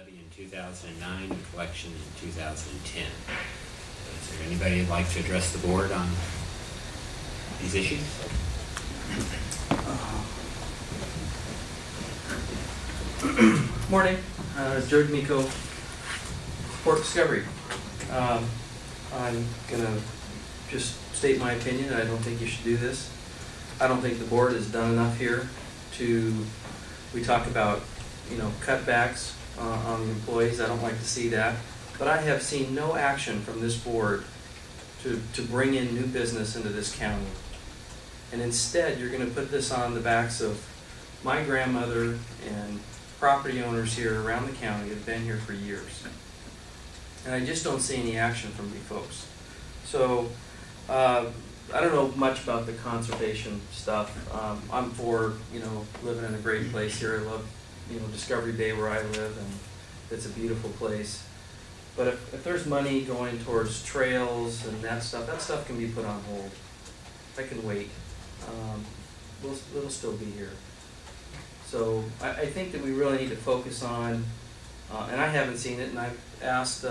levy in 2009 and collection in 2010. Is there anybody who'd like to address the board on these issues? Morning, Joe D'Amico, Port Discovery. I'm gonna just state my opinion. I don't think you should do this. I don't think the board has done enough here to, we talk about, you know, cutbacks on the employees. I don't like to see that. But I have seen no action from this board to bring in new business into this county. And instead, you're gonna put this on the backs of my grandmother and property owners here around the county have been here for years. And I just don't see any action from you folks. So, I don't know much about the conservation stuff. I'm for, you know, living in a great place here. I love, you know, Discovery Bay where I live, and it's a beautiful place. But if there's money going towards trails and that stuff can be put on hold. That can wait. It'll still be here. So I think that we really need to focus on, and I haven't seen it, and I've asked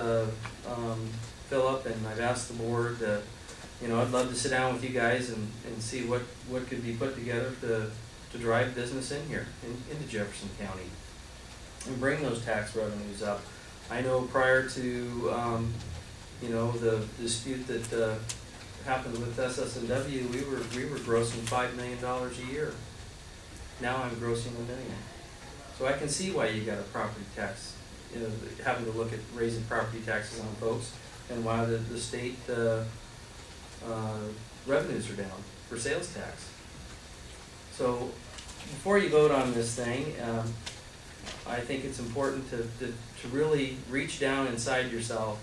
Philip and I've asked the board, you know, I'd love to sit down with you guys and see what could be put together to drive business in here, into Jefferson County, and bring those tax revenues up. I know prior to, you know, the dispute that happened with SSNW, we were grossing $5 million a year. Now I'm grossing $1 million. So I can see why you got a property tax, you know, having to look at raising property taxes on folks, and why the state revenues are down for sales tax. So before you vote on this thing, I think it's important to really reach down inside yourself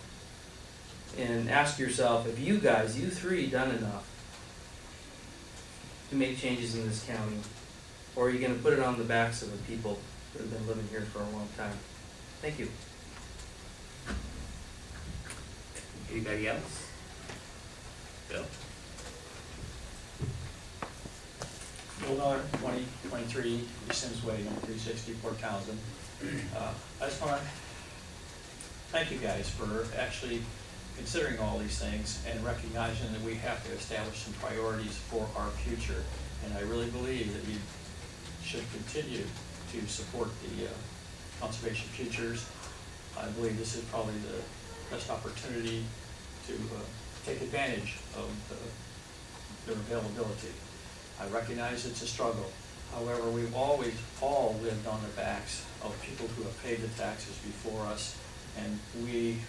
and ask yourself, if you guys, you three, done enough to make changes in this county? Or are you going to put it on the backs of the people that have been living here for a long time? Thank you. Anybody else? Bill? Bill Miller, 2023, Sims Way, number 360, Port Townsend. I just want to thank you guys for actually considering all these things and recognizing that we have to establish some priorities for our future. And I really believe that you should continue to support the conservation futures. I believe this is probably the best opportunity to take advantage of their availability. I recognize it's a struggle. However, we've always all lived on the backs of people who have paid the taxes before us, and we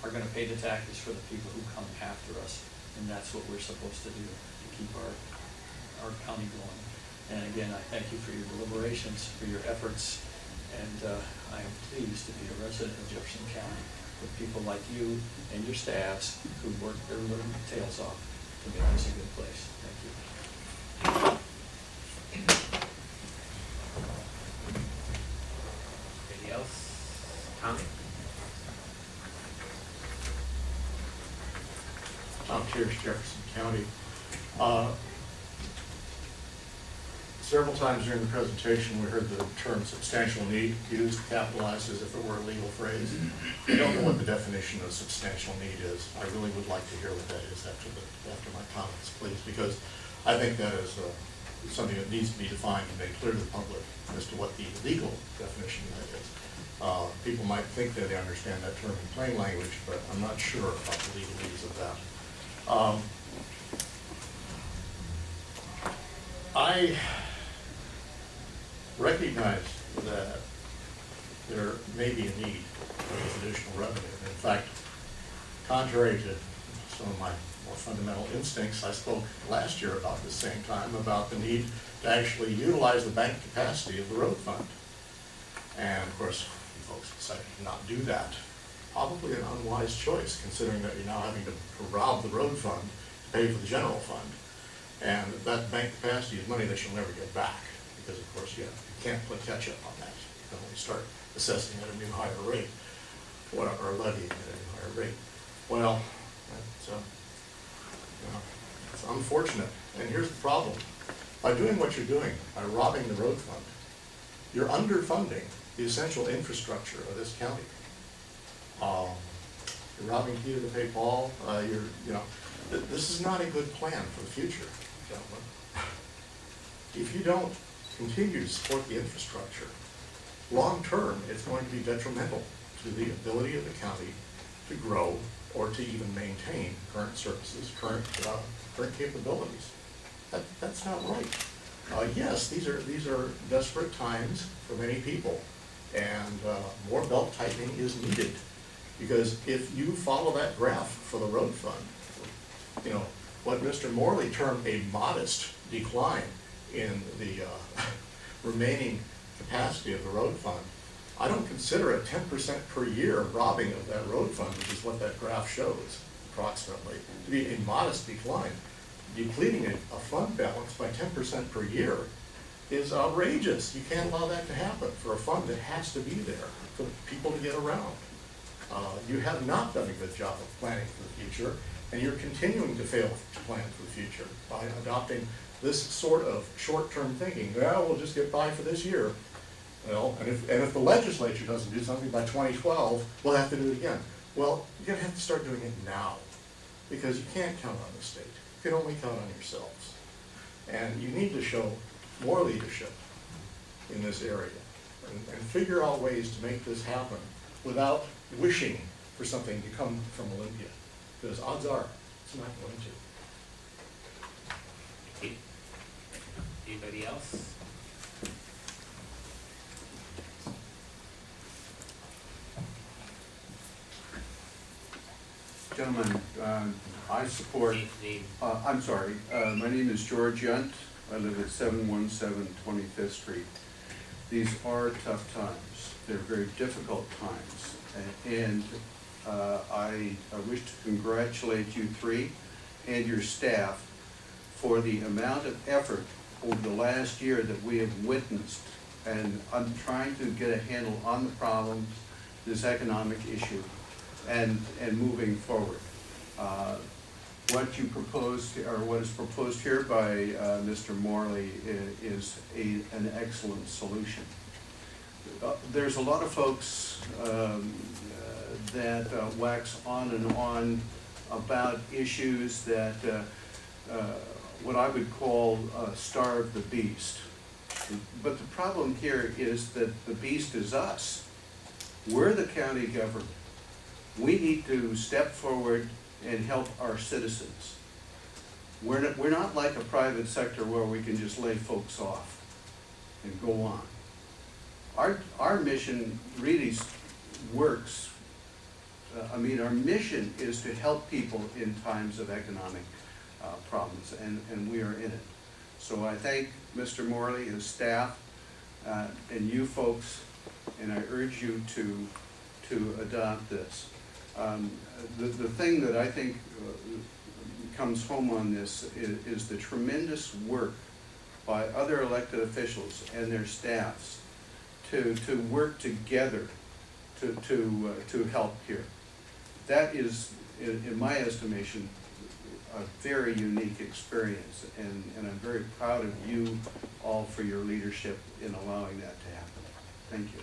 are going to pay the taxes for the people who come after us, and that's what we're supposed to do to keep our county going. And again, I thank you for your deliberations, for your efforts, and I am pleased to be a resident of Jefferson County with people like you and your staffs who work their little tails off to make this a good place. Thank you. Anybody else? Tommy? Tom Pierce, Jefferson County. Several times during the presentation we heard the term substantial need used, capitalized as if it were a legal phrase. I don't know what the definition of substantial need is. I really would like to hear what that is after my comments, please, because I think that is something that needs to be defined and made clear to the public as to what the legal definition of that is. People might think that they understand that term in plain language, but I'm not sure about the legalese of that. I recognize that there may be a need for additional revenue. In fact, contrary to some of my more fundamental instincts, I spoke last year about the same time about the need to actually utilize the bank capacity of the road fund. And of course, folks decided to not do that. Probably an unwise choice, considering that you're now having to rob the road fund to pay for the general fund. And that bank capacity is money that you'll never get back, because of course you can't play catch up on that. You can only start assessing at a new higher rate, or levying at a new higher rate. Well, it's unfortunate. And here's the problem. By doing what you're doing, by robbing the road fund, you're underfunding the essential infrastructure of this county. You're robbing Peter to pay Paul. This is not a good plan for the future, gentlemen. If you don't continue to support the infrastructure, long term, it's going to be detrimental to the ability of the county to grow or to even maintain current services, current capabilities. That's not right. Yes, these are desperate times for many people, and more belt tightening is needed. Because if you follow that graph for the road fund, what Mr. Morley termed a modest decline in the remaining capacity of the road fund, I don't consider a 10% per year robbing of that road fund, which is what that graph shows, approximately, to be a modest decline. Depleting a fund balance by 10% per year is outrageous. You can't allow that to happen for a fund that has to be there for people to get around. You have not done a good job of planning for the future, and you're continuing to fail to plan for the future by adopting this sort of short-term thinking. Well, we'll just get by for this year. Well, and if the legislature doesn't do something by 2012, we'll have to do it again. Well, you're going to have to start doing it now, because you can't count on the state. You can only count on yourselves. And you need to show more leadership in this area and figure out ways to make this happen without wishing for something to come from Olympia, because odds are it's not going to. Anybody else? Gentlemen, I support, I'm sorry, my name is George Yunt. I live at 717 25th Street. These are tough times. They're very difficult times. And I wish to congratulate you three and your staff for the amount of effort over the last year that we have witnessed, and I'm trying to get a handle on the problems, this economic issue, and moving forward. What you proposed, or what is proposed here by Mr. Morley is an excellent solution. There's a lot of folks that wax on and on about issues that what I would call starve the beast. But the problem here is that the beast is us. We're the county government. We need to step forward and help our citizens. We're not like a private sector where we can just lay folks off and go on. Our mission really works. Our mission is to help people in times of economic problems, and we are in it. So I thank Mr. Morley, his staff, and you folks, and I urge you to adopt this. The thing that I think comes home on this is the tremendous work by other elected officials and their staffs to work together to help here. That is, in my estimation, a very unique experience, and I'm very proud of you all for your leadership in allowing that to happen. Thank you.